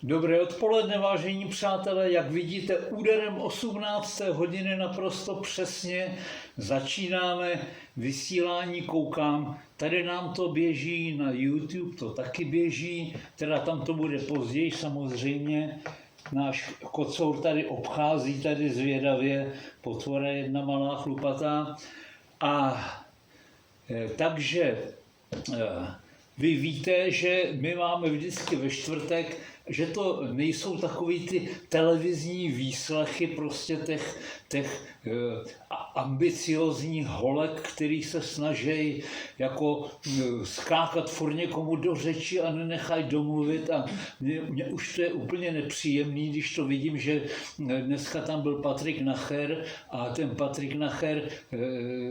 Dobré odpoledne, vážení přátelé. Jak vidíte, úderem 18. hodiny naprosto přesně začínáme vysílání. Koukám, tady nám to běží na YouTube, to taky běží, teda tam to bude později samozřejmě. Náš kocour tady obchází tady zvědavě, potvora jedna malá chlupatá. Takže vy víte, že my máme vždycky ve čtvrtek, že to nejsou takový ty televizní výslechy prostě těch ambiciozních holek, který se snaží jako skákat furt někomu do řeči a nenechají domluvit. A mě už to je úplně nepříjemný, když to vidím, že dneska tam byl Patrik Nacher a ten Patrik Nacher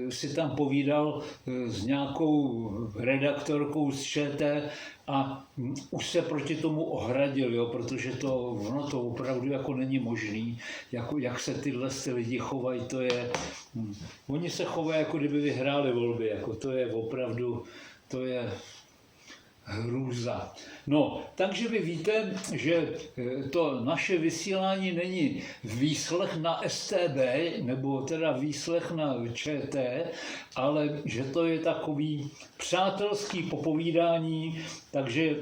si tam povídal s nějakou redaktorkou z ČT a už se proti tomu ohradil, jo, protože ono to opravdu jako není možný, jak se tyhle lidi chovají, to je, oni se chovají, jako kdyby vyhráli volby, jako to je opravdu, to je hrůza. No, takže vy víte, že to naše vysílání není výslech na STB, nebo teda výslech na ČT, ale že to je takový přátelský popovídání, takže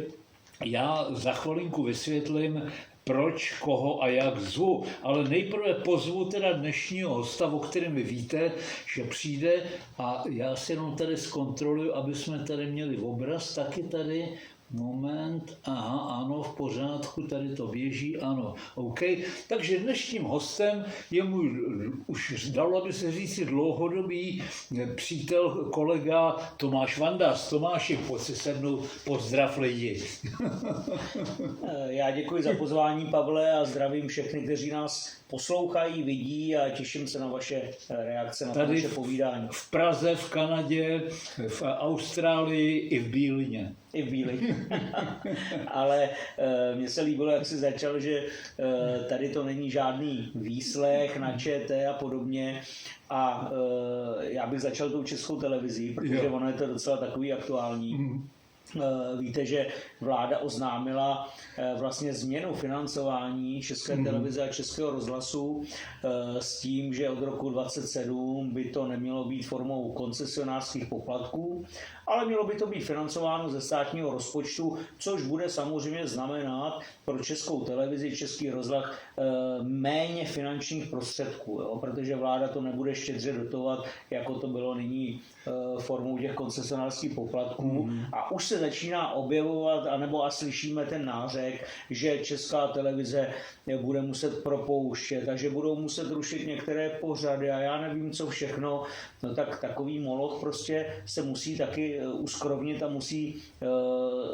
já za chvilinku vysvětlím, proč, koho a jak zvu. Ale nejprve pozvu teda dnešního hosta, o kterém vy víte, že přijde a já si jenom tady zkontroluji, aby jsme tady měli obraz, taky tady. Moment, aha, ano, v pořádku, tady to běží, ano, OK. Takže dnešním hostem je můj, už dalo by se říct, dlouhodobý přítel, kolega Tomáš Vandas. Tomáši, pojď si se mnou, pozdrav lidi. Já děkuji za pozvání, Pavle, a zdravím všechny, kteří nás poslouchají, vidí a těším se na vaše reakce na naše povídání. V Praze, v Kanadě, v Austrálii i v Bílině. I v Bílině. Ale mně se líbilo, jak jsi začal, že tady to není žádný výslech na ČT a podobně. A já bych začal tou Českou televizí, protože ono je to docela takový aktuální. Víte, že vláda oznámila vlastně změnu financování České televize a Českého rozhlasu s tím, že od roku 2027 by to nemělo být formou koncesionářských poplatků, ale mělo by to být financováno ze státního rozpočtu, což bude samozřejmě znamenat pro Českou televizi, Český rozhlas méně finančních prostředků, jo? Protože vláda to nebude štědře dotovat, jako to bylo nyní formou těch koncesionářských poplatků. A už se začíná objevovat, anebo a slyšíme ten nářek, že Česká televize bude muset propouštět, takže budou muset rušit některé pořady a já nevím, co všechno. No tak takový moloch prostě se musí taky uskrovnit a musí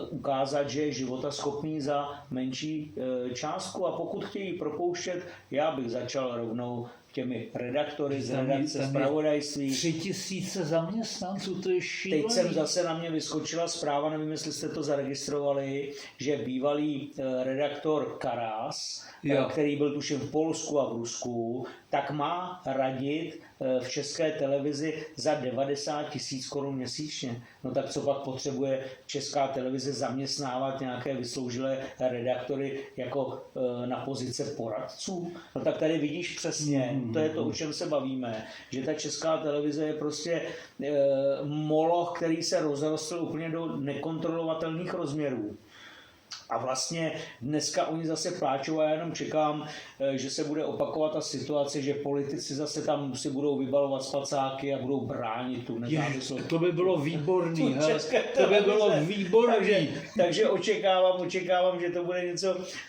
ukázat, že je životaschopný za menší částku. A pokud chtějí propouštět, já bych začal rovnou těmi redaktory z redakce zpravodajství. 3000 zaměstnanců, to je šílený. Teď jsem zase na mě vyskočila zpráva, nevím, jestli jste to zaregistrovali, že bývalý redaktor Karas, který byl tuším v Polsku a v Rusku, tak má radit v České televizi za 90 000 korun měsíčně. No tak co pak potřebuje Česká televize zaměstnávat nějaké vysloužilé redaktory jako na pozice poradců? No tak tady vidíš přesně, to je to, o čem se bavíme, že ta Česká televize je prostě moloch, který se rozrostl úplně do nekontrolovatelných rozměrů. A vlastně dneska oni zase pláčou a já jenom čekám, že se bude opakovat ta situace, že politici zase tam si budou vybalovat spacáky a budou bránit tu nezávislost. To by bylo výborný, to by bylo výborný. Takže očekávám, že to bude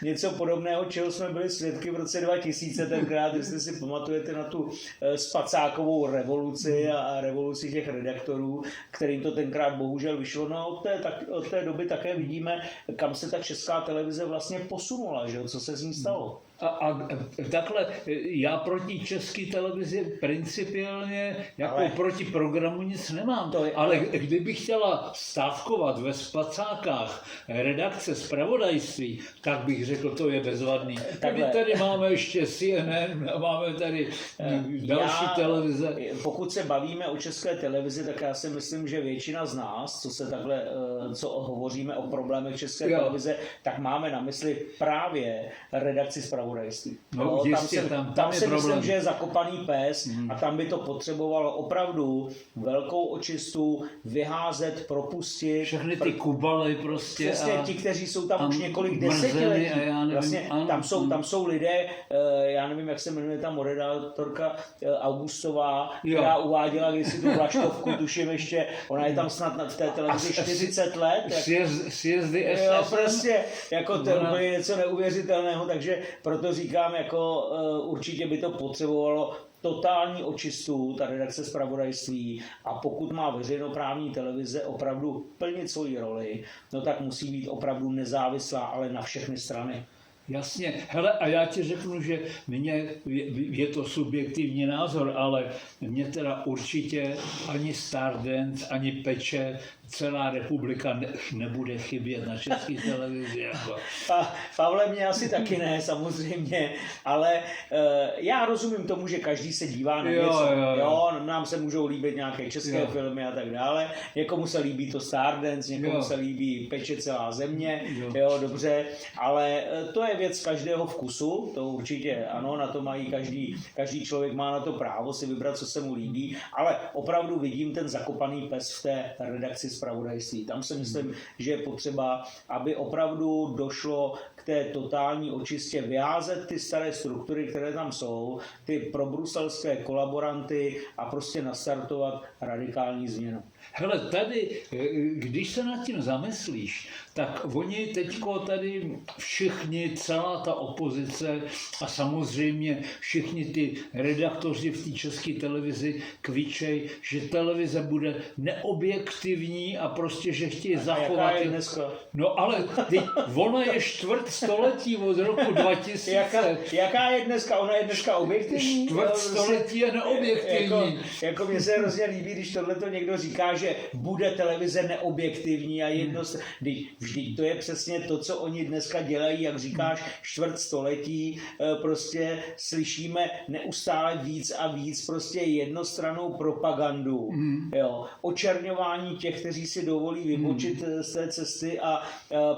něco podobného, čeho jsme byli svědky v roce 2000 tenkrát, jestli si pamatujete na tu spacákovou revoluci a revoluci těch redaktorů, kterým to tenkrát bohužel vyšlo. No od té doby také vidíme, kam se ta Česká televize vlastně posunula, že? Co se z ní stalo. A takhle já proti české televizi principiálně jako proti programu nic nemám. Ale kdybych chtěla stávkovat ve spacákách redakce zpravodajství, tak bych řekl, to je bezvadný. Tady máme ještě CNN, máme tady další televize. Pokud se bavíme o české televizi, tak já si myslím, že většina z nás, co hovoříme o problémech české televize, tak máme na mysli právě redakci zpravodajství. No, tam si myslím, že je zakopaný pes a tam by to potřebovalo opravdu velkou očistu, vyházet, propustit. Všechny ty kubaly prostě. Přesně ti, kteří jsou tam už několik desetiletí. Vlastně tam jsou lidé, já nevím, jak se jmenuje ta moderátorka Augustová, která uváděla kdysi tu Vlaštovku, tuším ještě, ona je tam snad v té televizi 40 let. Sjezdy SS. Prostě, jako to je něco neuvěřitelného, takže proto říkám, jako určitě by to potřebovalo totální očistu, ta redakce zpravodajství, a pokud má veřejnoprávní televize opravdu plnit svoji roli, no tak musí být opravdu nezávislá, ale na všechny strany. Jasně. Hele, a já ti řeknu, že je to subjektivní názor, ale mně teda určitě ani Stardance, ani Peče, celá republika nebude chybět na české televizi. Jako. Pavle, mě asi taky ne, samozřejmě, ale já rozumím tomu, že každý se dívá na něco. Jo, nám se můžou líbit nějaké české filmy a tak dále. Někomu se líbí to Stardance, někomu se líbí Peče celá země, jo, dobře, ale to je věc každého vkusu, to určitě ano, na to mají každý člověk má na to právo si vybrat, co se mu líbí, ale opravdu vidím ten zakopaný pes v té redakci zpravodajství. Tam si myslím, že je potřeba, aby opravdu došlo k té totální očistě, vyházet ty staré struktury, které tam jsou, ty probruselské kolaboranty a prostě nastartovat radikální změnu. Hele, tady, když se nad tím zamyslíš, tak oni teďko tady všichni, celá ta opozice a samozřejmě všichni ty redaktoři v té české televizi kvičej, že televize bude neobjektivní a prostě, že chtějí zachovat. Jaká je dneska? No ale ona je čtvrt století od roku 2000. Jaká je dneska? Ona je dneska objektivní? Čtvrt století je neobjektivní. Jako mně se hrozně líbí, když tohleto někdo říká, že bude televize neobjektivní a vždyť to je přesně to, co oni dneska dělají, jak říkáš, čtvrt století, prostě slyšíme neustále víc a víc prostě jednostrannou propagandu, jo, očerňování těch, kteří si dovolí vybočit z té cesty a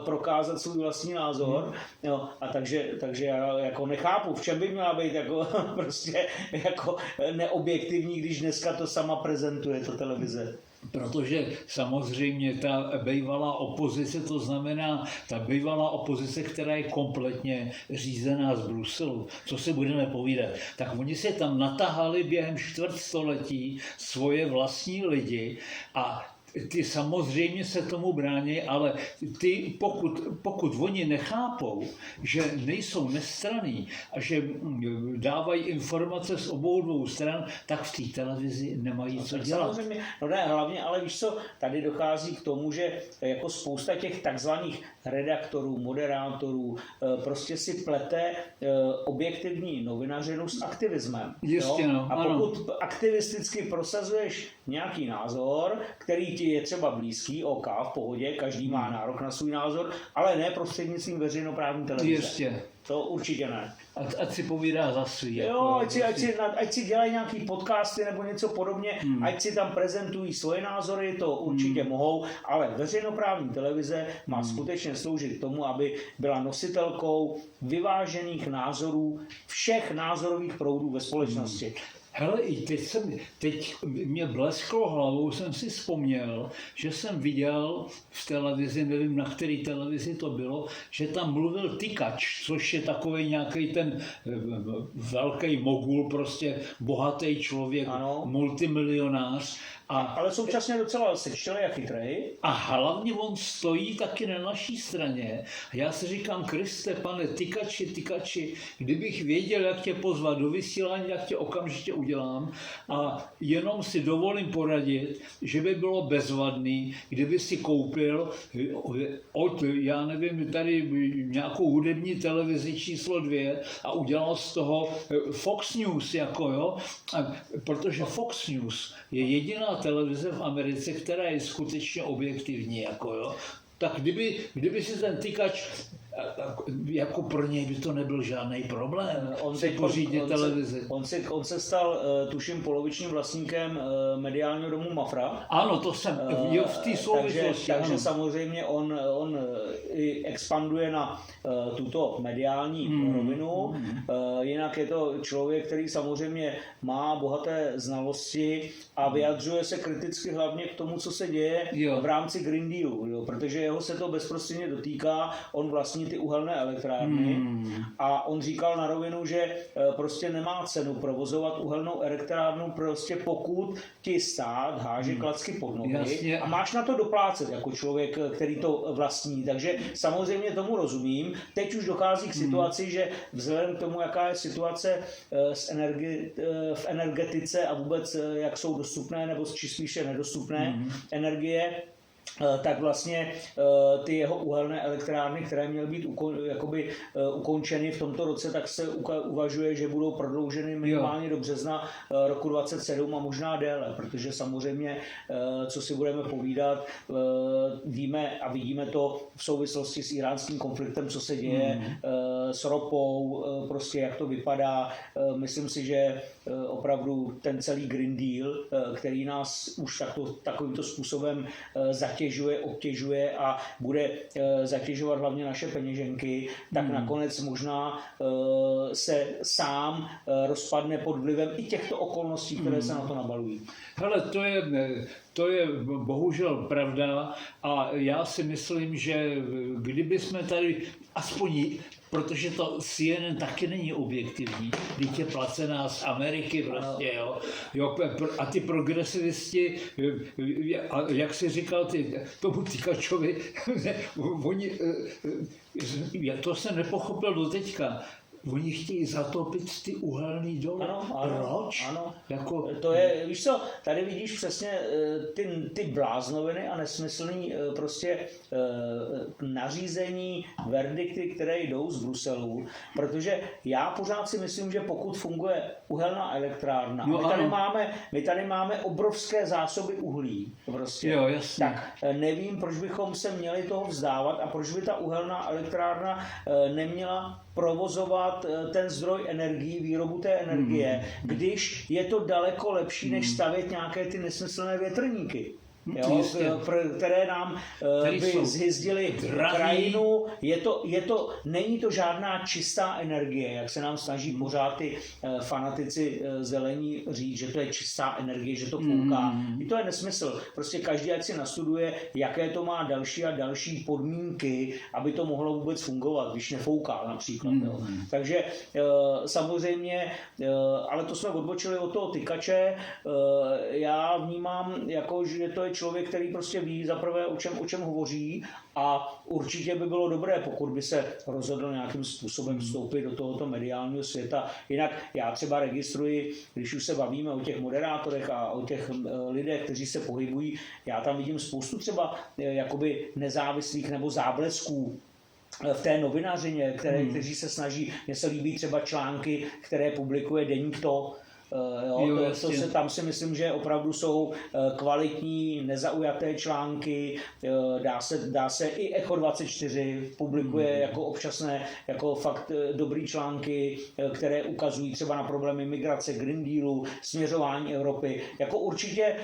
prokázat svůj vlastní názor, jo, a takže já jako nechápu, v čem by měla být jako prostě jako neobjektivní, když dneska to sama prezentuje, to televize. Protože samozřejmě ta bývalá opozice, to znamená ta bývalá opozice, která je kompletně řízená z Bruselu, co se budeme povídat, tak oni se tam natahali během čtvrtstoletí svoje vlastní lidi a ty samozřejmě se tomu brání, ale ty, pokud oni nechápou, že nejsou nestranní a že dávají informace z obou dvou stran, tak v té televizi nemají co dělat. Samozřejmě, no ne, hlavně, ale víš co, tady dochází k tomu, že jako spousta těch takzvaných redaktorů, moderátorů prostě si plete objektivní novinařinu s aktivismem. Jistě, no, a pokud aktivisticky prosazuješ nějaký názor, který ti je třeba blízký, OK, v pohodě, každý má nárok na svůj názor, ale ne prostřednictvím veřejnoprávní televize. Jistě. To určitě ne. Ať si povídá za svý. Jo, ať si dělají nějaký podcasty nebo něco podobně, ať si tam prezentují svoje názory, to určitě mohou, ale veřejnoprávní televize má skutečně sloužit k tomu, aby byla nositelkou vyvážených názorů všech názorových proudů ve společnosti. Hele, i teď mě blesklo hlavou, jsem si vzpomněl, že jsem viděl v televizi, nevím na který televizi to bylo, že tam mluvil Tykač, což je takový nějaký ten velký mogul, prostě bohatý člověk, multimilionář. Ale současně docela sečtělej a chytrej. A hlavně on stojí taky na naší straně. A já si říkám, Kriste, pane, tykači, kdybych věděl, jak tě pozvat do vysílání, jak tě okamžitě udělám. A jenom si dovolím poradit, že by bylo bezvadný, kdyby si koupil od, já nevím, tady nějakou hudební televizi číslo 2 a udělal z toho Fox News, jako jo. Protože Fox News je jediná televize v Americe, která je skutečně objektivní, jako jo. Tak kdyby si ten tykač, jako pro něj by to nebyl žádný problém, on si pořídit televizi. On se stal, tuším, polovičním vlastníkem mediálního domu Mafra. Ano, to jsem v té souvislosti. Takže samozřejmě on i expanduje na tuto mediální rovinu. Jinak je to člověk, který samozřejmě má bohaté znalosti a vyjadřuje se kriticky hlavně k tomu, co se děje v rámci Green Dealu, jo, protože jeho se to bezprostředně dotýká, on vlastní ty uhelné elektrárny a on říkal na rovinu, že prostě nemá cenu provozovat uhelnou elektrárnu, prostě pokud ti stát háže klacky pod nohy a máš na to doplácet jako člověk, který to vlastní. Takže samozřejmě tomu rozumím. Teď už dochází k situaci, že vzhledem k tomu, jaká je situace v energetice a vůbec jak jsou dostupné nebo či spíše nedostupné energie, tak vlastně ty jeho uhelné elektrárny, které měly být ukončeny v tomto roce, tak se uvažuje, že budou prodlouženy minimálně do března roku 2027 a možná déle, protože samozřejmě, co si budeme povídat, víme a vidíme to v souvislosti s iránským konfliktem, co se děje s ropou, prostě jak to vypadá. Myslím si, že opravdu ten celý Green Deal, který nás už takovýmto způsobem zatěžuje, obtěžuje a bude zatěžovat hlavně naše peněženky, tak nakonec možná se sám rozpadne pod vlivem i těchto okolností, které se na to nabalují. Hele, to je bohužel pravda a já si myslím, že kdyby jsme tady aspoň, protože to CNN taky není objektivní, teď je placená z Ameriky prostě, jo, a ty progresivisti, jak jsi říkal tomu Tykačovi, oni, to jsem nepochopil do teďka, oni chtějí zatopit ty uhelný doly. Proč? Ano. Jako... To je, víš co, tady vidíš přesně ty bláznoviny a nesmyslný prostě nařízení, verdikty, které jdou z Bruselu, protože já pořád si myslím, že pokud funguje uhelná elektrárna, my tady máme obrovské zásoby uhlí, prostě, tak nevím, proč bychom se měli toho vzdávat a proč by ta uhelná elektrárna neměla provozovat ten zdroj energií, výrobu té energie, když je to daleko lepší, než stavět nějaké ty nesmyslné větrníky. Jo, které nám by zhyzdily krajinu. Není to žádná čistá energie, jak se nám snaží pořád ty fanatici zelení říct, že to je čistá energie, že to fouká. I to je nesmysl. Prostě každý ať si nastuduje, jaké to má další a další podmínky, aby to mohlo vůbec fungovat, když nefouká například. Jo. Takže samozřejmě, ale to jsme odbočili od toho Tykače. Já vnímám, jako, že to je člověk, který prostě ví zaprvé, o čem hovoří a určitě by bylo dobré, pokud by se rozhodl nějakým způsobem vstoupit do tohoto mediálního světa. Jinak já třeba registruji, když už se bavíme o těch moderátorech a o těch lidech, kteří se pohybují, já tam vidím spoustu třeba jakoby nezávislých nebo záblesků v té novinařině, kteří se snaží, mně se líbí třeba články, které publikuje Deník To, tam si myslím, že opravdu jsou kvalitní, nezaujaté články, dá se i Echo 24 publikuje jako občasné, jako fakt dobrý články, které ukazují třeba na problémy migrace, Green Dealu, směřování Evropy. Jako určitě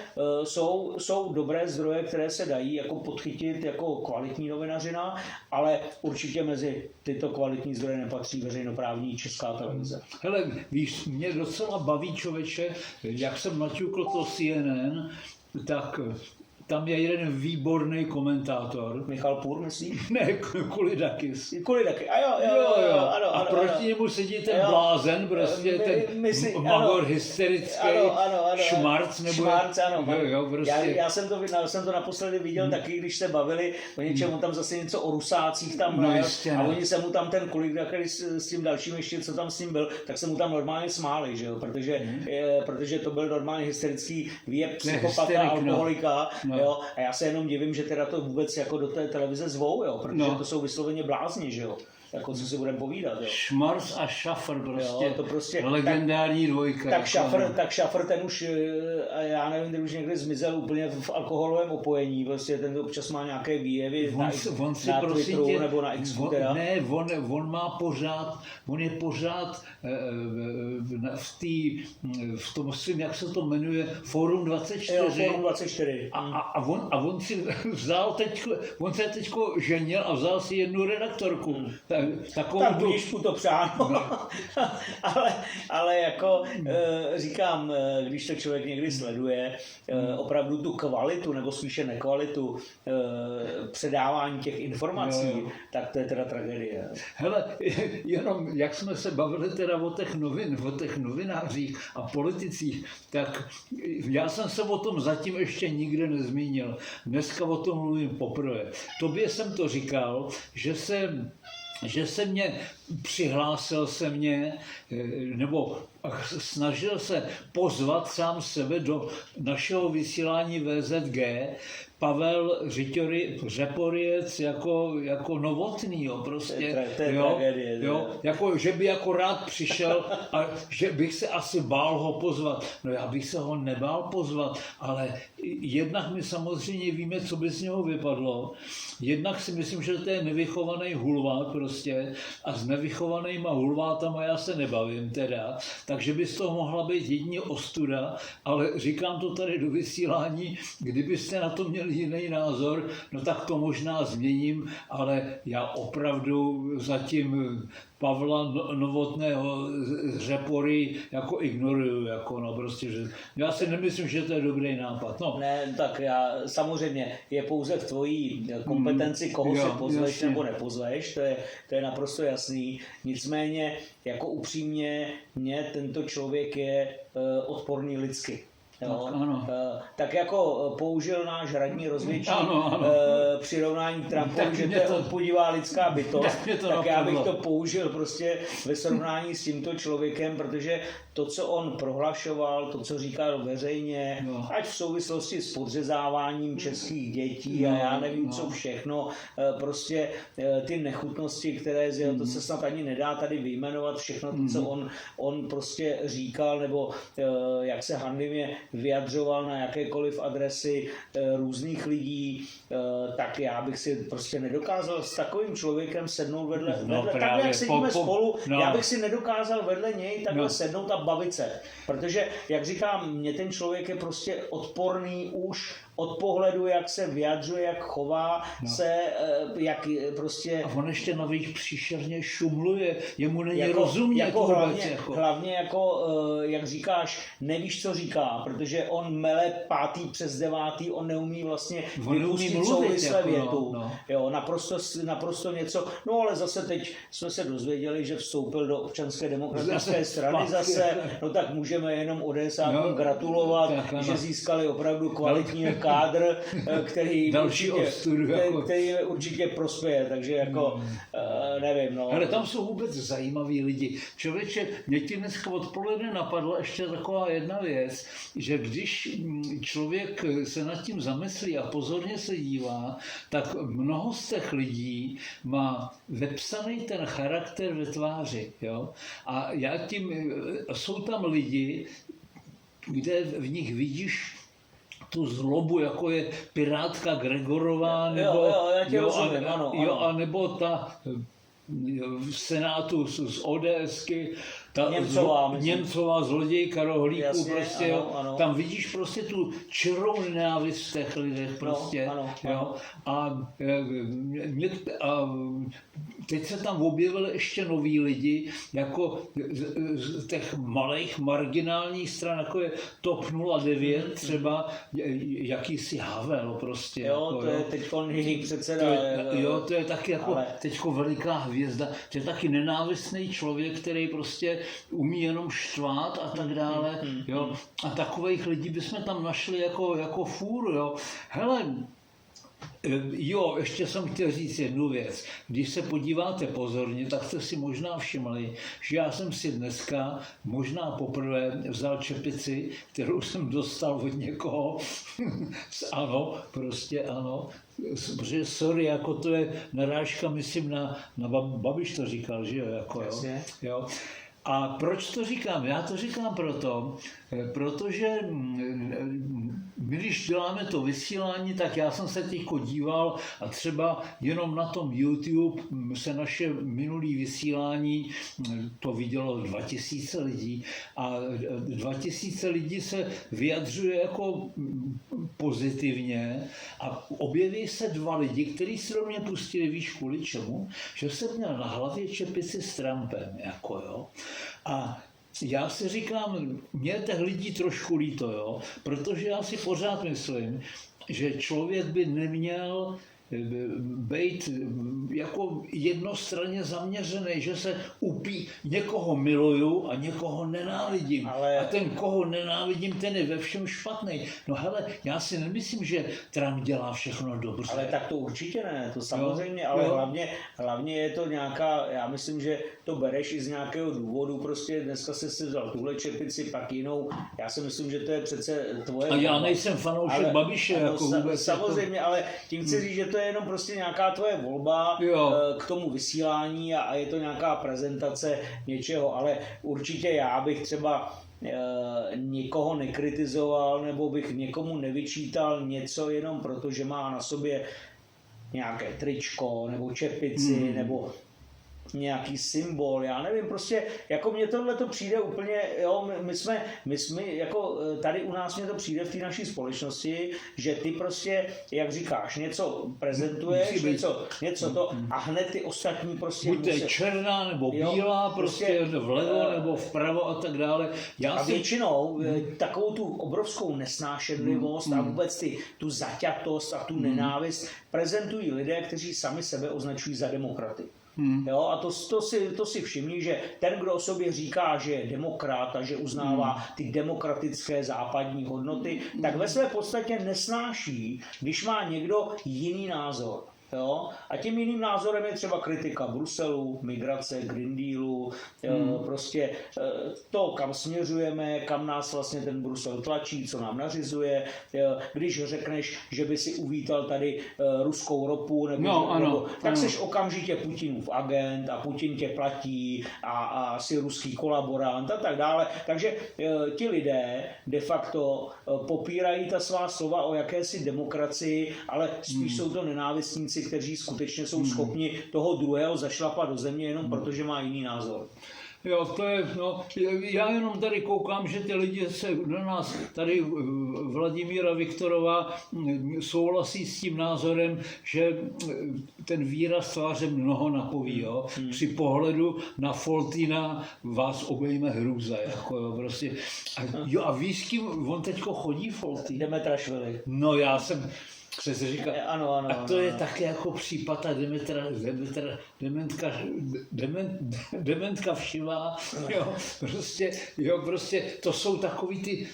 jsou dobré zdroje, které se dají jako podchytit jako kvalitní novinařina, ale určitě mezi tyto kvalitní zdroje nepatří veřejnoprávní Česká televize. Hele, víš, mě docela baví, člověče, jak jsem naťukl to CNN, tak tam je jeden výborný komentátor. Michal Půr, myslíš? Ne, Kulidakis. Kulidakis, a jo, ano, a proti němu sedí ten blázen, prostě ten magor hysterický, Šmarc, nebo... Šmarc, ano. Jo, prostě. Já jsem to naposledy viděl taky, když se bavili o něčem, on tam zase něco o Rusácích tam no, a oni se mu tam ten Kulidakis s tím dalším ještě, co tam s ním byl, tak se mu tam normálně smáli, že jo, protože to byl normálně hysterický výjeb psychopata, alkoholika, jo, a já se jenom divím, že teda to vůbec jako do té televize zvou, jo, protože to jsou vysloveně blázni, že jo. Jako co si budeme povídat, jo. Šmarc a Šafr, prostě, jo, to prostě legendární dvojka. Tak Šafr ten už, já nevím, ten už někde zmizel úplně v alkoholovém opojení, prostě ten občas má nějaké výjevy on si na prosím Twitteru tě, nebo na Xku teda. Ne, on je pořád v tom svým, jak se to jmenuje, Fórum 24. Jo, Fórum 24. A on si vzal on se teďko ženil a vzal si jednu redaktorku. Tak budíš mu to přáno. No. ale jako říkám, když to člověk někdy sleduje, opravdu tu kvalitu, nebo spíše nekvalitu předávání těch informací, tak to je teda tragédie. Hele, jenom jak jsme se bavili teda o těch novinářích a politicích, tak já jsem se o tom zatím ještě nikde nezmínil. Dneska o tom mluvím poprvé. Tobě jsem to říkal, že přihlásil se mě, nebo snažil se pozvat sám sebe do našeho vysílání VZG Pavel Řeporiec jako Novotný, jo, prostě. To je tragédie. Jo, jako, že by jako rád přišel a že bych se asi bál ho pozvat. No já bych se ho nebál pozvat, ale jednak my samozřejmě víme, co by z něho vypadlo. Jednak si myslím, že to je nevychovaný hulvát prostě a s nevychovanýma hulvátama já se nebavím teda, takže by z toho mohla být jedině ostuda, ale říkám to tady do vysílání, kdybyste na to měli jiný názor, no tak to možná změním, ale já opravdu zatím Pavla Novotného z Řepory jako ignoruju, jako no prostě, že já si nemyslím, že to je dobrý nápad. No. Ne, tak samozřejmě je pouze v tvojí kompetenci, koho si pozveš nebo nepozveš, to je naprosto jasný. Nicméně, jako upřímně, mně tento člověk je odporný lidsky. Jo, tak jako použil náš radní rozvědčí přirovnání k Trumpovi, že to je odpudivá lidská bytost, tak já bych to použil prostě ve srovnání s tímto člověkem, protože to, co on prohlašoval, to, co říkal veřejně, ať v souvislosti s podřezáváním českých dětí a já nevím co všechno, prostě ty nechutnosti, které z jeho, to se snad ani nedá tady vyjmenovat, všechno to, co on prostě říkal, nebo jak se hanlivě vyjadřoval na jakékoliv adresy různých lidí, tak já bych si prostě nedokázal s takovým člověkem sednout vedle tak jak sedíme spolu, já bych si nedokázal vedle něj takhle sednout a bavit se. Protože, jak říkám, mě ten člověk je prostě odporný už od pohledu, jak se vyjadřuje, jak chová se, jak prostě... A on ještě navíc příšerně šumluje, jemu není rozumět vůbec. Hlavně jako, jak říkáš, nevíš, co říká, protože on mele 5. přes 9, on neumí vlastně vypustit souvislé větu. Jo, naprosto něco. No ale zase teď jsme se dozvěděli, že vstoupil do Občanské demokratické strany zase, no tak můžeme jenom ODSákům gratulovat, že získali opravdu kvalitní kádr, který určitě prospěje, takže jako nevím. No. Ale tam jsou vůbec zajímaví lidi. Člověče, mě ti dneska odpoledne napadla ještě taková jedna věc, že když člověk se nad tím zamyslí a pozorně se dívá, tak mnoho z těch lidí má vepsaný ten charakter ve tváři. Jo? A jsou tam lidi, kde v nich vidíš tu zlobu, jako je pirátka Gregorová, nebo ta v Senátu z ODSky, Němcová, zlodějka rohlíků, jasně, prostě, ano. Tam vidíš prostě tu čirou nenávist v těch lidech, prostě, ano. jo. A teď se tam objevily ještě noví lidi, jako z těch malých marginálních stran, jako je TOP 09, třeba jakýsi Havel, prostě. Jo, jako, to je teď jejich předseda. To je taky jako ale... teďko veliká hvězda, to je taky nenávistný člověk, který prostě umí jenom štvát a tak dále, jo. A takových lidí bychom tam našli jako fůru, jo. Hele, jo, ještě jsem chtěl říct jednu věc. Když se podíváte pozorně, tak jste si možná všimli, že já jsem si dneska možná poprvé vzal čepici, kterou jsem dostal od někoho. Ano, prostě ano. Protože sorry, jako to je narážka, myslím, na Babiš to říkal, že jo, jako jo. A proč to říkám? Já to říkám protože my, když děláme to vysílání, tak já jsem se teďko díval a třeba jenom na tom YouTube se naše minulé vysílání, to vidělo 2000 lidí a 2000 lidí se vyjadřuje jako pozitivně a objeví se 2 lidi, kteří se do mě pustili, víš kvůli čemu? Že jsem měl na hlavě čepici s Trumpem, jako jo. A já si říkám, mě těch lidí trošku líto, jo, protože já si pořád myslím, že člověk by neměl být jako jednostranně zaměřený, že se někoho miluju a někoho nenávidím. A ten, koho nenávidím, ten je ve všem špatný. No hele, já si nemyslím, že Trump dělá všechno dobře. Ale tak to určitě ne, to samozřejmě, jo? Ale hlavně je to nějaká, já myslím, že to bereš i z nějakého důvodu, prostě dneska si vzal tuhle čepici, pak jinou. Já si myslím, že to je přece tvoje... A já nejsem fanoušek Babiše, jako vůbec. Samozřejmě, ale tím chci říct, že to je jenom prostě nějaká tvoje volba k tomu vysílání a je to nějaká prezentace něčeho, ale určitě já bych třeba nikoho nekritizoval nebo bych někomu nevyčítal něco jenom proto, že má na sobě nějaké tričko nebo čepici nebo nějaký symbol, já nevím, prostě jako mně tohle to přijde úplně, jo, my jsme jako tady u nás mně to přijde v té naší společnosti, že ty prostě, jak říkáš, něco prezentuješ, něco to a hned ty ostatní prostě buď je černá nebo bílá, prostě vlevo nebo vpravo a tak dále. A většinou takovou tu obrovskou nesnášenlivost a vůbec tu zaťatost a tu nenávist prezentují lidé, kteří sami sebe označují za demokraty. Jo, a to si všimni, že ten, kdo o sobě říká, že je demokrat a že uznává ty demokratické západní hodnoty, tak ve své podstatě nesnáší, když má někdo jiný názor. Jo? A tím jiným názorem je třeba kritika Bruselu, migrace, Green Dealu, prostě to, kam směřujeme, kam nás vlastně ten Brusel tlačí, co nám nařizuje. Když řekneš, že by si uvítal tady ruskou ropu, tak seš okamžitě Putinův agent a Putin tě platí a jsi ruský kolaborant a tak dále. Takže ti lidé de facto popírají ta svá slova o jakési demokracii, ale spíš jsou to nenávistníci, kteří skutečně jsou schopni toho druhého zašlapat do země jenom protože má jiný názor. Jo, to je, já jenom tady koukám, že ty lidi se do nás, tady Vladimíra Viktorová souhlasí s tím názorem, že ten výraz tváře mnoho napoví, jo. Při pohledu na Foltýna vás obejme hrůza, jako jo, prostě. A víš, s kým on teďko chodí, Foltýn? Demetrašvili. No já jsem... Přesně říká. Ano, a to je také jako případ dementka všivá, prostě to jsou takový ty,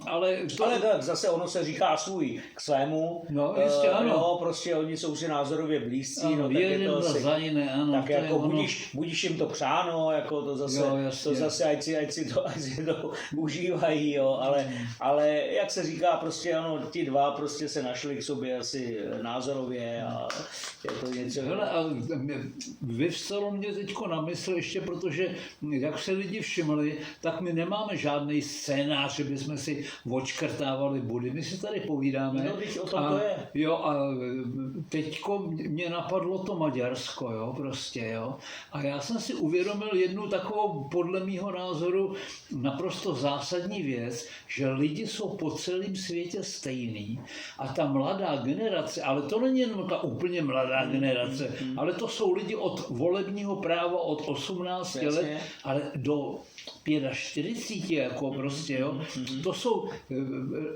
ale tak zase ono se říká svůj k svému, jistě, ano. Jo, prostě oni jsou si názorový blízcí, ano, tak je to asi, za jiné, ano, tak jako budíš jim to přáno, jako to zase ať si to užívají, jo, ale jak se říká, prostě ano, ti dva prostě se našli k sobě asi názorově a je to něco. Hele, a vyvstalo mě teďko na mysl ještě, protože jak se lidi všimli, tak my nemáme žádný scénář, že bychom si si odškrtávali body. My si tady povídáme. No, teď o tom to je. Jo, a teďko mě napadlo to Maďarsko, jo, prostě, jo. A já jsem si uvědomil jednu takovou, podle mýho názoru, naprosto zásadní věc, že lidi jsou po celém světě stejný a ta mladá generace, ale to není jenom ta úplně mladá generace, ale to jsou lidi od volebního práva od 18 let, ale do 45, jako prostě, jo. To jsou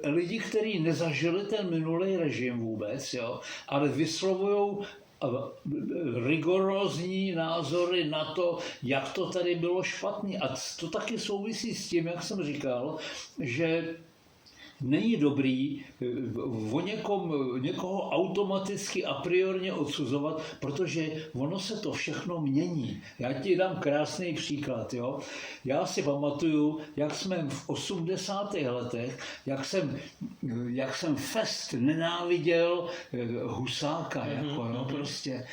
lidi, kteří nezažili ten minulý režim vůbec, jo, ale vyslovujou rigorózní názory na to, jak to tady bylo špatně. A to taky souvisí s tím, jak jsem říkal, že není dobrý někoho automaticky a priorně odsuzovat, protože ono se to všechno mění. Já ti dám krásný příklad. Jo? Já si pamatuju, jak jsme v 80. letech, jak jsem fest nenáviděl Husáka. Jako, no, prostě.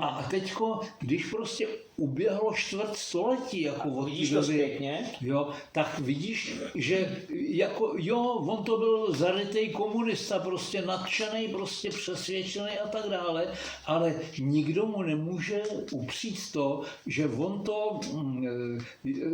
A teďko, když prostě uběhlo čtvrt století, jako od vidíš to zpětně? Jo, tak vidíš, že jako, jo, on to byl zarytej komunista, prostě nadšený, prostě přesvědčený a tak dále, ale nikdo mu nemůže upřít to, že on to,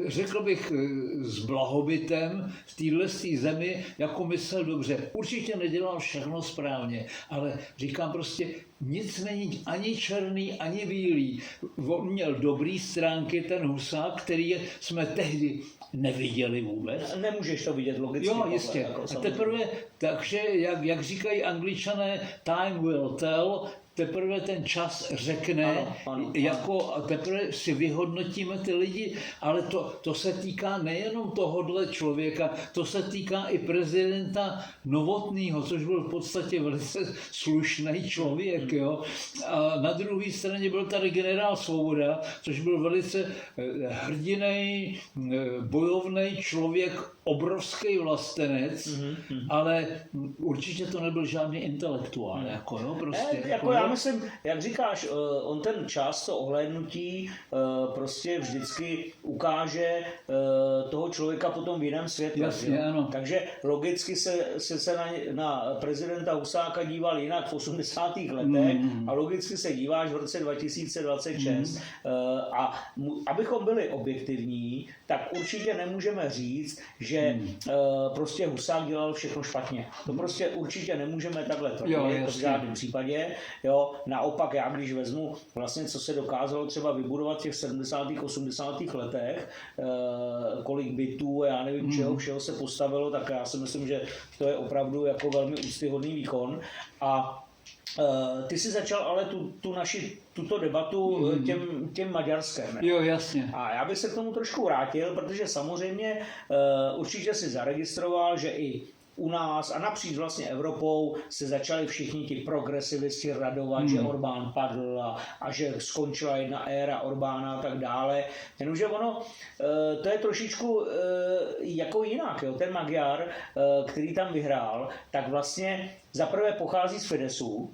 řekl bych, s blahobytem v téhle zemi jako myslel dobře. Určitě nedělal všechno správně, ale říkám prostě, nic není ani černý, ani bílý. On měl dobrý stránky, ten Husák, který jsme tehdy neviděli vůbec. Nemůžeš to vidět logicky. Jo, jistě. Jako, a teprve, takže, jak říkají Angličané, time will tell, teprve ten čas řekne, ano. Jako, a teprve si vyhodnotíme ty lidi, ale to se týká nejenom tohohle člověka, to se týká i prezidenta Novotného, což byl v podstatě velice slušný člověk. Jo. A na druhé straně byl tady generál Svoboda, což byl velice hrdinej, bojovný člověk, obrovský vlastenec, ale určitě to nebyl žádný intelektuál. Jako, jo, prostě, jako já myslím, jak říkáš, on ten čas, to ohlédnutí prostě vždycky ukáže toho člověka potom v jiném světle. Jasně, ano. Takže logicky se na prezidenta Husáka díval jinak v 80. letech a logicky se díváš v roce 2026. A abychom byli objektivní, tak určitě nemůžeme říct, že prostě Husák dělal všechno špatně. To prostě určitě nemůžeme takhle tvrdit v žádném případě. Jo, naopak já, když vezmu vlastně, co se dokázalo třeba vybudovat v těch 70. 80. letech, kolik bytů, já nevím čeho všeho se postavilo, tak já si myslím, že to je opravdu jako velmi úctyhodný výkon. A ty jsi začal ale tuto debatu těm Maďarskem. Jo, jasně. A já bych se k tomu trošku vrátil, protože samozřejmě určitě si zaregistroval, že i u nás a napříč vlastně Evropou se začali všichni ti progresivisti radovat, že Orbán padl a že skončila jedna éra Orbána a tak dále. Jenomže ono, to je trošičku jako jinak. Jo? Ten Magyar, který tam vyhrál, tak vlastně zaprvé pochází z Fidesu,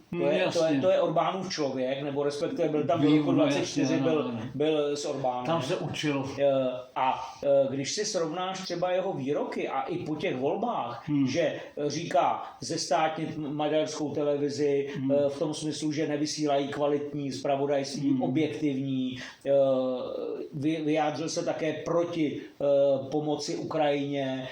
to je Orbánův člověk, nebo respektive byl tam do roku 24, byl s Orbánem. Tam se učil. A když si srovnáš třeba jeho výroky a i po těch volbách, že říká zestátnit maďarskou televizi v tom smyslu, že nevysílají kvalitní zpravodajství, objektivní, vyjádřil se také proti pomoci Ukrajině,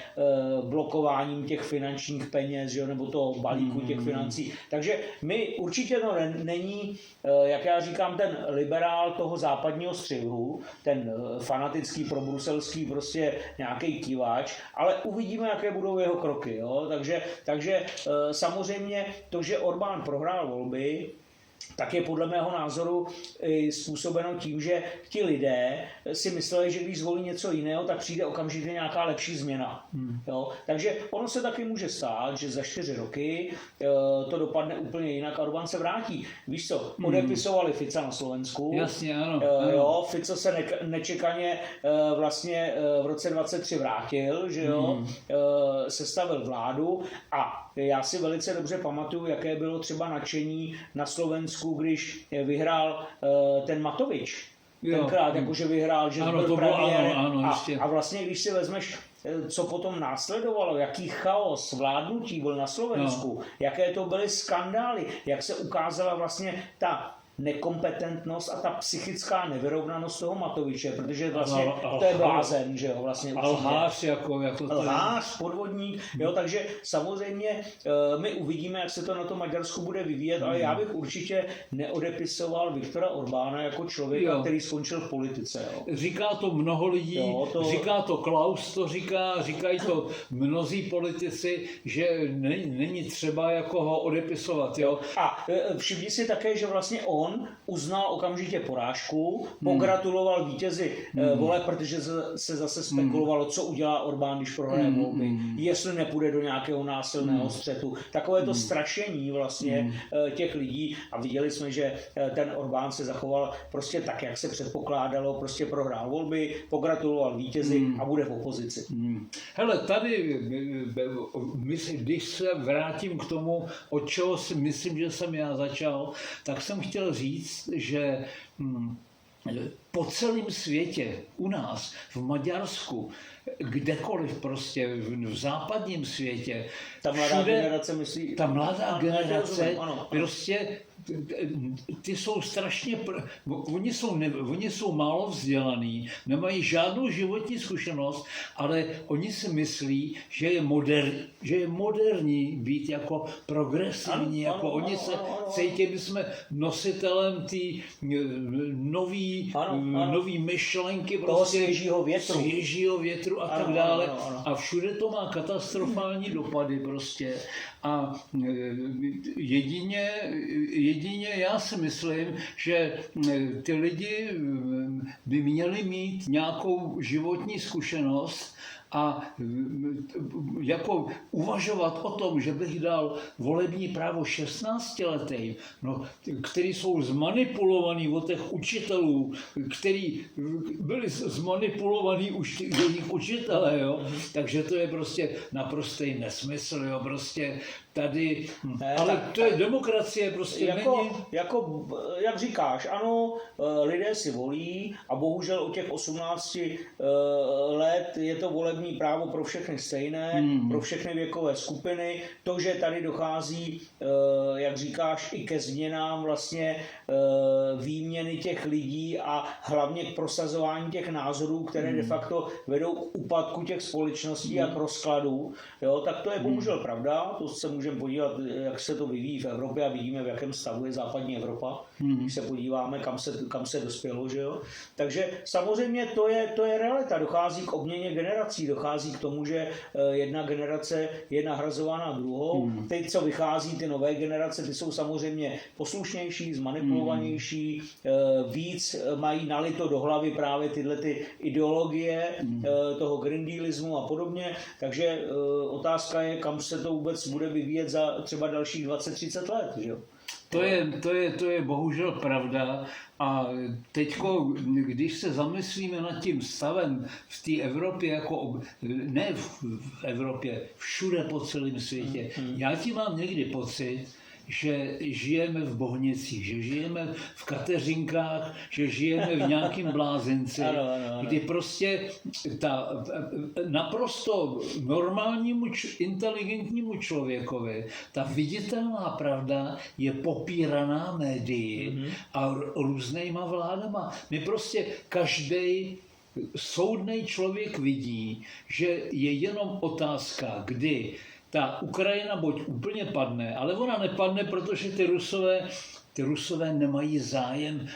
blokováním těch finančních peněz, nebo toho balíku těch financí. Takže my určitě to není, jak já říkám, ten liberál toho západního střihu, ten fanatický probruselský prostě nějaký kývač, ale uvidíme, jaké budou jeho kroky. Jo? Takže samozřejmě to, že Orbán prohrál volby, tak je podle mého názoru způsobeno tím, že ti lidé si mysleli, že když zvolí něco jiného, tak přijde okamžitě nějaká lepší změna. Jo? Takže ono se taky může stát, že za 4 roky to dopadne úplně jinak a Orbán se vrátí. Víš co, odepisovali Fica na Slovensku. Jasně, ano. Jo, Fico se nečekaně vlastně v roce 23 vrátil, že jo, sestavil vládu a já si velice dobře pamatuju, jaké bylo třeba nadšení na Slovensku, když vyhrál ten Matovič. Tenkrát, jakože vyhrál, že ano, byl premiér. Ano, a vlastně, když si vezmeš co potom následovalo, jaký chaos vládnutí byl na Slovensku, jaké to byly skandály, jak se ukázala vlastně ta nekompetentnost a ta psychická nevyrovnanost toho Matoviče, protože vlastně to je blázen, že jo, vlastně a lhář jako to lhář, podvodník, jo, takže samozřejmě my uvidíme, jak se to na to Maďarsku bude vyvíjet, ale já bych určitě neodepisoval Viktora Orbána jako člověka, který skončil v politice. Jo. Říká to mnoho lidí, říká to Klaus, říkají to mnozí politici, že není třeba jako ho odepisovat. Jo. A všimni si také, že vlastně on uznal okamžitě porážku, pogratuloval vítězi voleb, protože se zase spekulovalo, co udělá Orbán, když prohraje volby, jestli nepůjde do nějakého násilného střetu. Takové to strašení vlastně těch lidí a viděli jsme, že ten Orbán se zachoval prostě tak, jak se předpokládalo, prostě prohrál volby, pogratuloval vítězi a bude v opozici. Hele, tady, když se vrátím k tomu, od čeho si myslím, že jsem já začal, tak jsem chtěl říct, že po celém světě, u nás, v Maďarsku, kdekoliv prostě v západním světě, ta mladá generace myslí... Ta mladá generace prostě ty jsou strašně, oni jsou málo vzdělaní, nemají žádnou životní zkušenost, ale oni si myslí, že je moderní být jako progresivní, jako oni se cítí, my jsme nositelem té nový myšlenky, toho prostě svěžího větru a tak dále. A všude to má katastrofální dopady prostě. A jedině já si myslím, že ty lidi by měli mít nějakou životní zkušenost a jako uvažovat o tom, že bych dal volební právo 16letým, který jsou zmanipulovaní od těch učitelů, který byli zmanipulovaní už jejich učitelé, jo? Takže to je prostě naprostý nesmysl, jo? Prostě tady, ale to je demokracie, prostě jak říkáš, ano, lidé si volí a bohužel od těch 18 let je to volební právo pro všechny stejné, pro všechny věkové skupiny. To, že tady dochází, jak říkáš, i ke změnám vlastně výměny těch lidí a hlavně k prosazování těch názorů, které de facto vedou k úpadku těch společností a k rozkladu, jo, tak to je bohužel pravda, to se můžeme podívat, jak se to vyvíjí v Evropě a vidíme, v jakém stavu je západní Evropa, když se podíváme, kam se dospělo, že jo. Takže samozřejmě to je realita, dochází k obměně generací, dochází k tomu, že jedna generace je nahrazována druhou. Teď, co vychází, ty nové generace, ty jsou samozřejmě poslušnější, zmanipulovanější, víc mají nalito do hlavy právě tyhle ty ideologie toho Green Dealismu a podobně, takže otázka je, kam se to vůbec bude vyvíjet za třeba dalších 20-30 let, že jo? To je bohužel pravda a teďko, když se zamyslíme nad tím stavem v té Evropě, jako ne v Evropě, všude po celém světě, já ti mám někdy pocit, že žijeme v Bohnicích, že žijeme v Kateřinkách, že žijeme v nějakým blázinci, kdy prostě ta naprosto normálnímu, inteligentnímu člověkovi ta viditelná pravda je popíraná médii a různýma vládama. My prostě každý soudný člověk vidí, že je jenom otázka, kdy ta Ukrajina buď úplně padne, ale ona nepadne, protože ty Rusové nemají zájem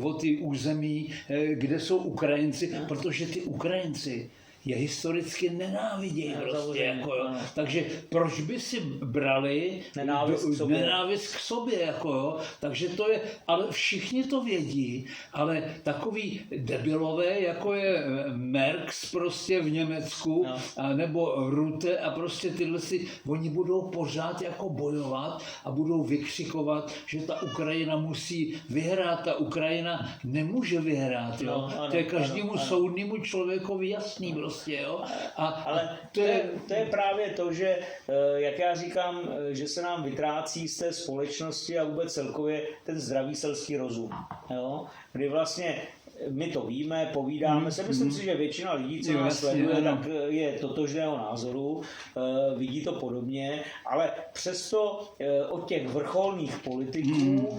o ty území, kde jsou Ukrajinci, protože ty Ukrajinci je historicky nenávidějí prostě, jako, jo. Takže proč by si brali nenávist k sobě, jako, jo. Takže to je, ale všichni to vědí, ale takový debilové, jako je Merx prostě v Německu, nebo Rutte a prostě tyhle si, oni budou pořád jako bojovat a budou vykřikovat, že ta Ukrajina musí vyhrát, ta Ukrajina nemůže vyhrát, jo. To je každému soudnému člověkovi jasný prostě. Jo? Ale to je právě to, že, jak já říkám, že se nám vytrácí z té společnosti a vůbec celkově ten zdravý selský rozum. Jo? Kdy vlastně my to víme, povídáme se. Myslím si, že většina lidí, co nás sleduje, tak je totožného názoru, vidí to podobně, ale přesto od těch vrcholných politiků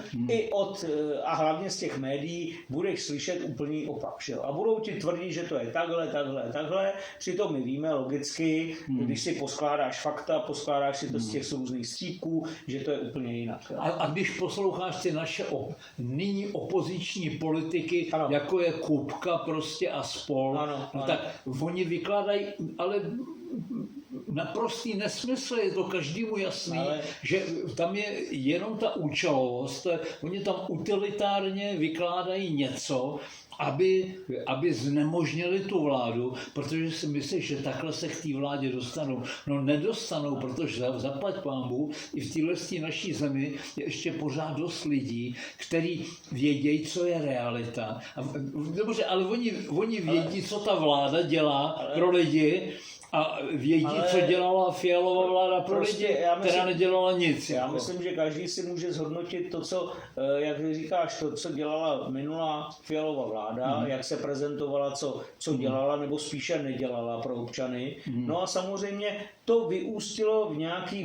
a hlavně z těch médií budeš slyšet úplný opak. Že? A budou ti tvrdit, že to je takhle. Přitom my víme logicky, když si poskládáš fakta, poskládáš si to z těch různých střípků, že to je úplně jinak. A když posloucháš ty naše nyní opoziční politiky, ano, jako je Kupka prostě a spol, ano. tak oni vykládají, ale naprostý nesmysl, je to každému jasný, že tam je jenom ta účelovost, oni tam utilitárně vykládají něco, aby znemožnili tu vládu, protože si myslí, že takhle se k té vládě dostanou. No nedostanou, protože zaplať pánbůh i v téhle naší zemi je ještě pořád dost lidí, kteří vědějí, co je realita. Dobře, ale oni vědí, co ta vláda dělá pro lidi, a vědí, co dělala Fialova vláda pro lidi, která nedělala nic. Já myslím, že každý si může zhodnotit to, co, jak říkáš, to, co dělala minulá Fialova vláda, jak se prezentovala, co dělala, nebo spíše nedělala pro občany. No a samozřejmě to vyústilo v nějaký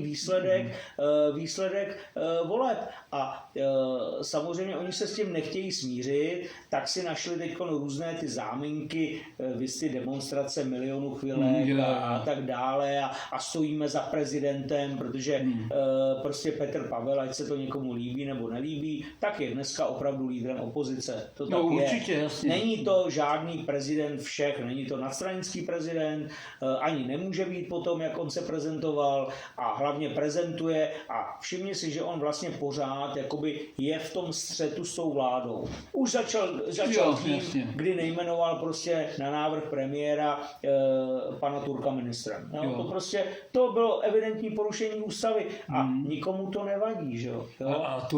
výsledek voleb. A samozřejmě oni se s tím nechtějí smířit, tak si našli teď různé ty záminky, ty demonstrace milionů chvilek a tak dále a stojíme za prezidentem, protože prostě Petr Pavel, ať se to někomu líbí nebo nelíbí, tak je dneska opravdu lídrem opozice. To tak určitě, je. Jasně. Není to žádný prezident všech, není to nadstranický prezident, ani nemůže být potom, jak on se prezentoval a hlavně prezentuje a všimni si, že on vlastně pořád jakoby je v tom střetu s tou vládou. Už začal tím, kdy nejmenoval prostě na návrh premiéra pana Turka ministrem. No, to bylo evidentní porušení ústavy a nikomu to nevadí. Že jo? A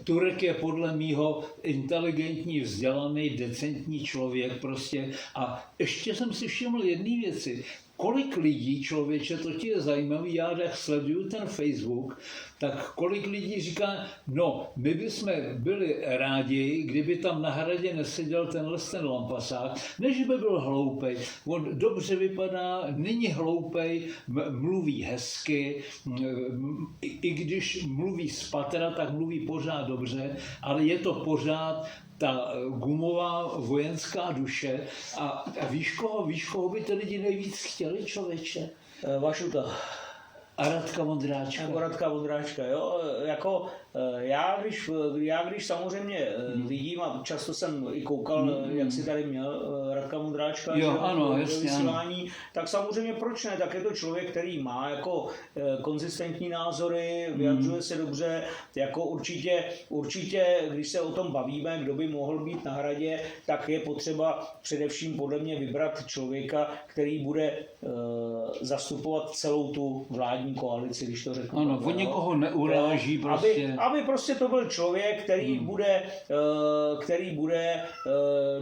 Turek je podle mýho inteligentní, vzdělaný, decentní člověk prostě. A ještě jsem si všiml jedné věci. Kolik lidí, člověče, to ti je zajímavý, já jak sleduju ten Facebook, tak kolik lidí říká, no, my bychom byli rádi, kdyby tam na Hradě neseděl ten Lampasák, než by byl hloupej. On dobře vypadá, není hloupej, mluví hezky, i když mluví z patra, tak mluví pořád dobře, ale je to pořád ta gumová vojenská duše. A víš koho by ty lidi nejvíc chtěli, člověče? Vašuta. A Radka Vondráčka. Jako Radka Vondráčka, jo. Jako já když samozřejmě vidím, a často jsem i koukal, jak si tady měl Radka Vondráčka, vysílání, tak samozřejmě proč ne, tak je to člověk, který má jako konzistentní názory, vyjadřuje se dobře, jako určitě, když se o tom bavíme, kdo by mohl být na Hradě, tak je potřeba především podle mě vybrat člověka, který bude zastupovat celou tu vládní koalici, když to řeknu. Ano, on někoho neuráží prostě. Aby prostě to byl člověk, který bude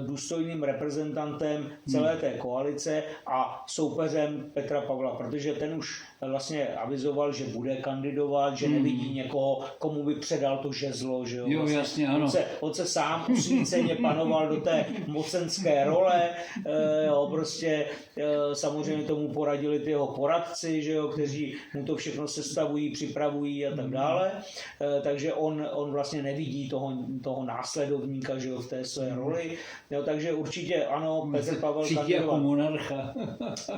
důstojným reprezentantem celé té koalice a soupeřem Petra Pavla, protože ten už vlastně avizoval, že bude kandidovat, že nevidí někoho, komu by předal to žezlo, že jo. Jo, vlastně, jasně, ano. On se sám usvíceně panoval do té mocenské role, jo, prostě samozřejmě tomu poradili ty jeho poradci, že jo, kteří mu to všechno sestavují, připravují a tak dále, takže on vlastně nevidí toho následovníka, že jo, v té své roli, jo, takže určitě ano,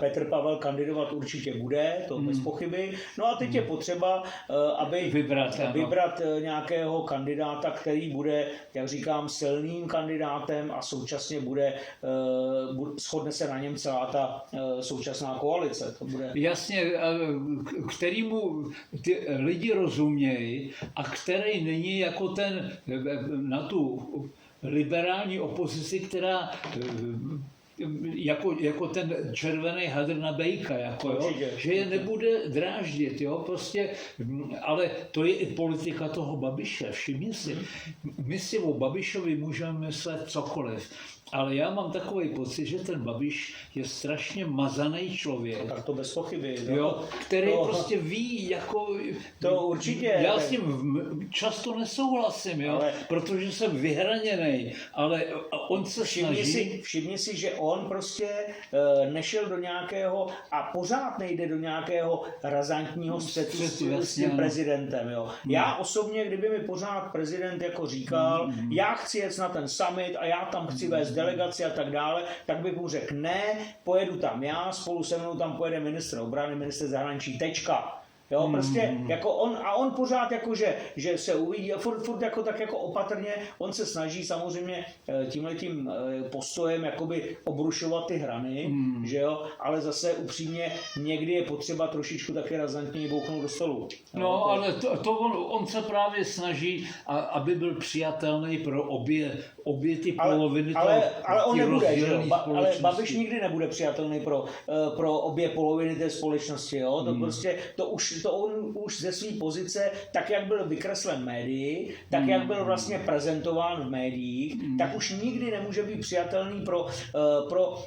Petr Pavel kandidovat určitě bude, to bez pochyby. No a teď je potřeba, aby vybrat nějakého kandidáta, který bude, jak říkám, silným kandidátem a současně shodne se na něm celá ta současná koalice. To bude... Jasně, kterýmu ty lidi rozumějí a který není jako ten na tu liberální opozici, která jako ten červený hadr na bejka, jako, jo, Určitě. že je nebude dráždit, jo, prostě, ale to je i politika toho Babiše, všimni si. My si o Babišovi můžeme myslet cokoliv, ale já mám takový pocit, že ten Babiš je strašně mazaný člověk, Tak to bez pochyby. jo, který to- prostě ví, jako... To určitě. Já s tím často nesouhlasím, jo, Ale- protože jsem vyhraněný, ale on se snaží... Všimni si, že on prostě nešel do nějakého a pořád nejde do nějakého razantního střetu s jasně, tím ano. prezidentem. Jo. Já osobně, kdyby mi pořád prezident jako říkal, já chci jet na ten summit a já tam chci vést delegaci a tak dále, tak bych mu řekl ne, pojedu tam já, spolu se mnou tam pojede ministr obrany, ministr zahraničí, tečka. Jo, prostě jako on pořád jako, že se uvidí, furt jako tak jako opatrně, on se snaží samozřejmě tímhletím postojem jakoby obrušovat ty hrany, že jo, ale zase upřímně někdy je potřeba trošičku taky razantněji bouchnout do stolu. No, Jo, ale to on se právě snaží, aby byl přijatelný pro obě ty poloviny ale on ty nebude, že jo? rozdílné Ale společnosti. Babiš nikdy nebude přijatelný pro obě poloviny té společnosti, jo? To prostě, to on už ze své pozice, tak jak byl vykreslen médii, tak jak byl vlastně prezentován v médiích, tak už nikdy nemůže být přijatelný pro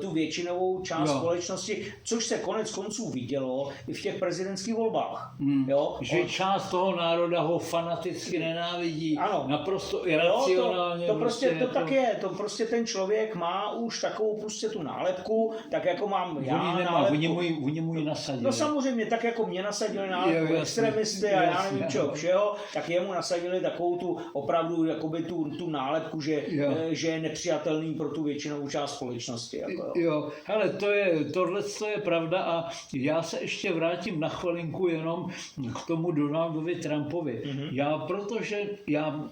tu většinovou část společnosti, což se konec konců vidělo i v těch prezidentských volbách. Jo? Že část toho národa ho fanaticky nenávidí, Ano. naprosto iracionálně. To prostě to tak je, to prostě ten člověk má už takovou prostě tu nálepku, tak jako mám já nálepku. Oni mu ji nasadili. No samozřejmě, tak jako mě nasadili nálepku Jo, jasně, extremisty a já nevím jasně, čeho všeho, tak jemu nasadili takovou tu opravdu jakoby tu nálepku, že je nepřijatelný pro tu většinovou část společnosti. Jako, jo, ale tohle je pravda a já se ještě vrátím na chvilinku jenom k tomu Donaldovi Trumpovi. Protože já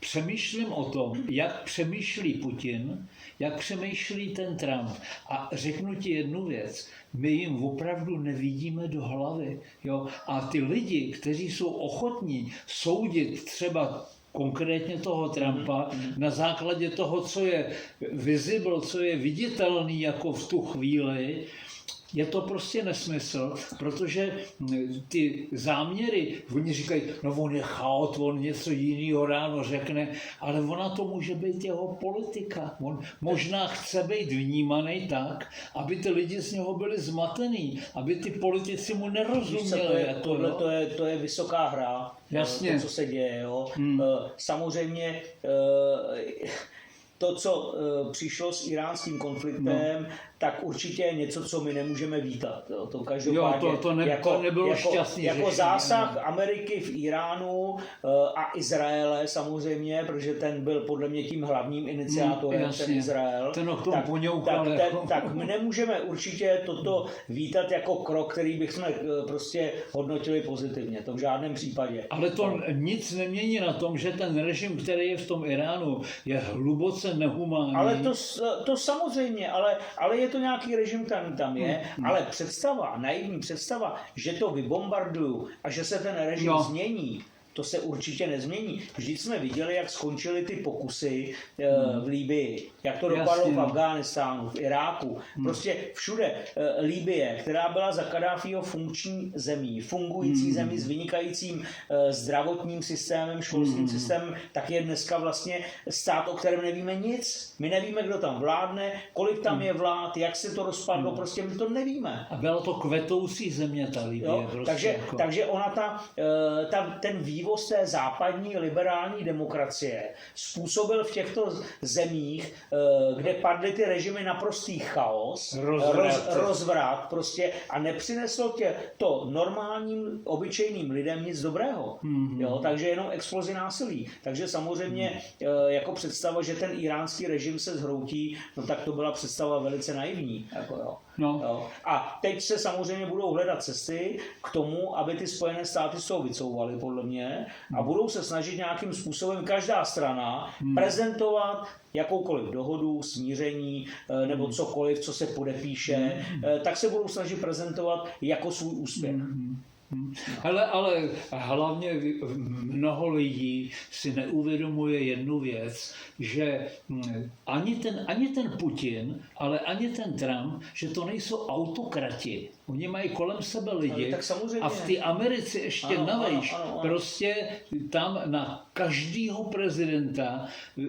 přemýšlím o tom, jak přemýšlí Putin, jak přemýšlí ten Trump. A řeknu ti jednu věc, my jim opravdu nevidíme do hlavy. Jo? A ty lidi, kteří jsou ochotní soudit třeba konkrétně toho Trumpa na základě toho, co je visible, co je viditelný jako v tu chvíli, je to prostě nesmysl, protože ty záměry, oni říkají, no on je chaot, on něco jiného ráno řekne, ale ona to může být jeho politika. On možná chce být vnímaný tak, aby ty lidi z něho byli zmatený, aby ty politici mu nerozuměli. To je vysoká hra, Jasně. to, co se děje. Jo. Samozřejmě to, co přišlo s iránským konfliktem, tak určitě je něco, co my nemůžeme vítat. Jo. To každopádně to nebylo šťastný jako řešení, zásah Ameriky v Iránu a Izraele samozřejmě, protože ten byl podle mě tím hlavním iniciátorem, ten Izrael. Ten k tomu poňoukal. Tak my nemůžeme určitě toto vítat jako krok, který bychom prostě hodnotili pozitivně. To v žádném případě. Ale to nic nemění na tom, že ten režim, který je v tom Iránu, je hluboce nehumánní. Ale to samozřejmě, ale je to nějaký režim, který tam je, ale naivní představa, že to vybombarduju a že se ten režim změní, to se určitě nezmění. Vždyť jsme viděli, jak skončily ty pokusy v Libyi, jak to dopadlo v Afghánistánu, v Iráku, prostě všude. Libye, která byla za Kaddáfího funkční zemí, fungující zemí s vynikajícím zdravotním systémem, školským systémem, tak je dneska vlastně stát, o kterém nevíme nic. My nevíme, kdo tam vládne, kolik tam je vlád, jak se to rozpadlo, prostě my to nevíme. A byla to kvetoucí země, ta Libye. Prostě takže ona ten vývoj té západní liberální demokracie způsobil v těchto zemích, kde padly ty režimy, naprostý chaos, rozvrat prostě a nepřineslo to normálním, obyčejným lidem nic dobrého. Jo, takže jenom explozi násilí. Takže samozřejmě jako představa, že ten iránský režim se zhroutí, no tak to byla představa velice naivní. Jako jo. No. Jo. A teď se samozřejmě budou hledat cesty k tomu, aby ty Spojené státy z toho vycouvaly, podle mě, a budou se snažit nějakým způsobem každá strana prezentovat jakoukoliv dohodu, smíření nebo cokoliv, co se podepíše, tak se budou snažit prezentovat jako svůj úspěch. Ale hlavně mnoho lidí si neuvědomuje jednu věc, že ani ten Putin, ale ani ten Trump, že to nejsou autokrati. Oni mají kolem sebe lidi a v té Americe ještě navíc. Prostě tam na každého prezidenta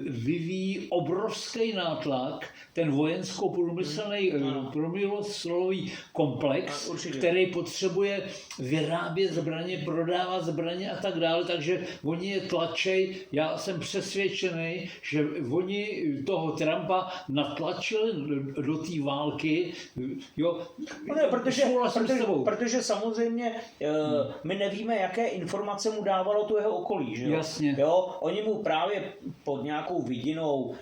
vyvíjí obrovský nátlak ten vojensko-průmyslový komplex, který potřebuje vyrábět zbraně, prodávat zbraně a tak dále, takže oni je tlačej. Já jsem přesvědčený, že oni toho Trumpa natlačili do té války. Jo, protože samozřejmě my nevíme, jaké informace mu dávalo to jeho okolí. Že jo? Jasně. Jo? Oni mu právě pod nějakou vidinou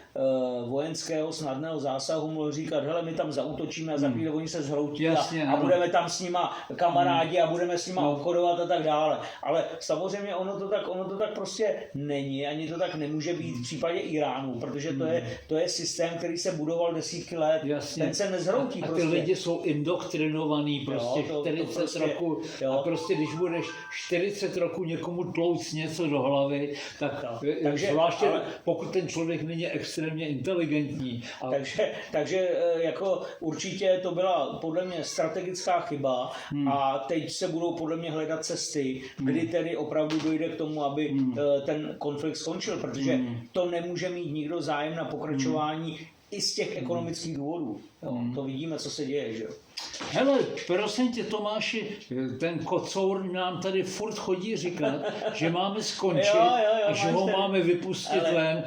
vojenského snadného zásahu mohli říkat, hele, my tam zaútočíme a za chvíli oni se zhroutí a budeme tam s nima kamarádi a budeme s nima obchodovat a tak dále. Ale samozřejmě ono to tak prostě není, ani to tak nemůže být v případě Iránu, protože to je systém, který se budoval desítky let. Jasně. Ten se nezhroutí. A ty lidi jsou indoktrinovaní prostě 40 roku. A prostě když budeš 40 roku někomu tlouct něco do hlavy, tak zvláště pokud ten člověk není extrémně inteligentní. Takže jako určitě to byla podle mě strategická chyba a teď se budou podle mě hledat cesty, kdy tedy opravdu dojde k tomu, aby ten konflikt skončil, protože to nemůže mít nikdo zájem na pokračování i z těch ekonomických důvodů. Jo, to vidíme, co se děje, že jo. Hele, prosím tě, Tomáši, ten kocour nám tady furt chodí říkat, že máme skončit a že ho máme vypustit ven,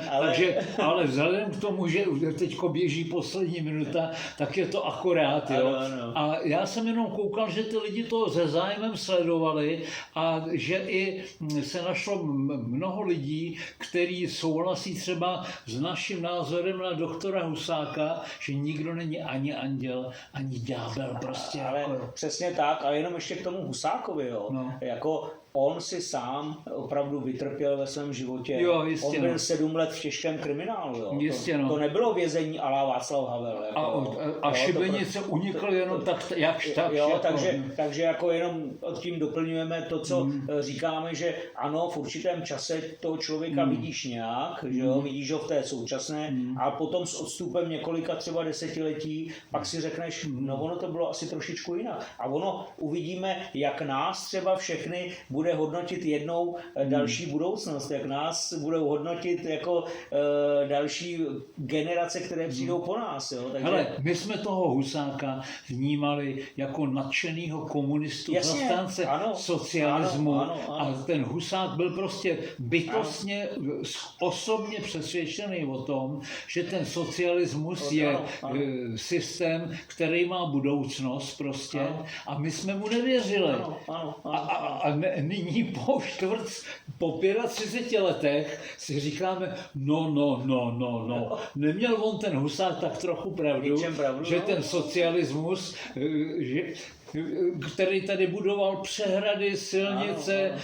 ale vzhledem k tomu, že teďko běží poslední minuta, tak je to akorát, jo. Ano. A já jsem jenom koukal, že ty lidi to se zájmem sledovali a že i se našlo mnoho lidí, kteří souhlasí třeba s naším názorem na doktora Husáka, že nikdo není ani anděl, ani ďábel. Prostě ale přesně tak, ale jenom ještě k tomu Husákovi, jo. No. Jako on si sám opravdu vytrpěl ve svém životě. Jo, jistě, on byl 7 let v těžkém kriminálu. Jo. Jistě, to nebylo vězení à la Václav Havel. Jako, a Šibenice unikl jenom tak, jakž tak. Jo, takže jako jenom tím doplňujeme to, co říkáme, že ano, v určitém čase toho člověka vidíš nějak, že jo, vidíš ho v té současné a potom s odstupem několika třeba desetiletí pak si řekneš, no ono to bylo asi trošičku jinak. A ono uvidíme, jak nás třeba všechny bude hodnotit jednou další budoucnost, jak nás budou hodnotit jako další generace, které přijdou po nás. Jo? Takže... Hele, my jsme toho Husáka vnímali jako nadšenýho komunistu, zastánce socialismu a ten Husák byl prostě bytostně osobně přesvědčený o tom, že ten socialismus je systém, který má budoucnost prostě a my jsme mu nevěřili. A nyní po 35 letech si říkáme, no. Neměl on ten Husák tak trochu pravdu, že ten socialismus, který tady budoval přehrady, silnice,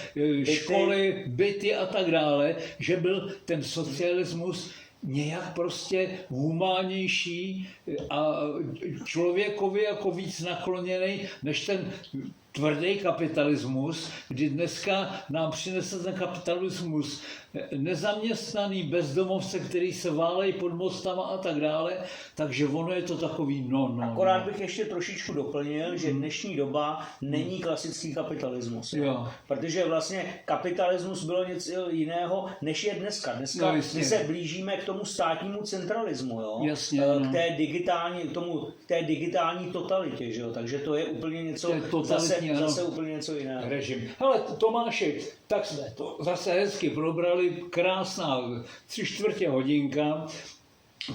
školy, byty a tak dále, že byl ten socialismus nějak prostě humánnější a člověkovi jako víc nakloněný než ten tvrdý kapitalismus, kdy dneska nám přinese ten kapitalismus nezaměstnaný bezdomovce, který se válejí pod mostama a tak dále, takže ono je to takový Akorát bych ještě trošičku doplnil, že dnešní doba není klasický kapitalismus. Jo. Protože vlastně kapitalismus bylo něco jiného, než je dneska. Dneska my se blížíme k tomu státnímu centralismu, jo? Jasně, k té digitální totalitě, že jo? Takže to je úplně něco zase úplně něco jiného. Režim. Hele, Tomáši, tak jsme to zase hezky probrali, krásná 3/4 hodinka,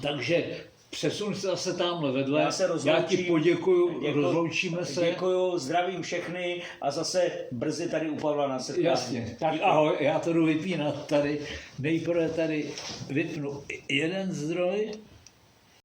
takže přesun se zase tamhle vedle. Já ti poděkuju, rozloučíme se. Děkuju, zdravím všechny a zase brzy tady u Pavla na setkání. Jasně, tak ahoj, já to jdu vypínat tady. Nejprve tady vypnu jeden zdroj.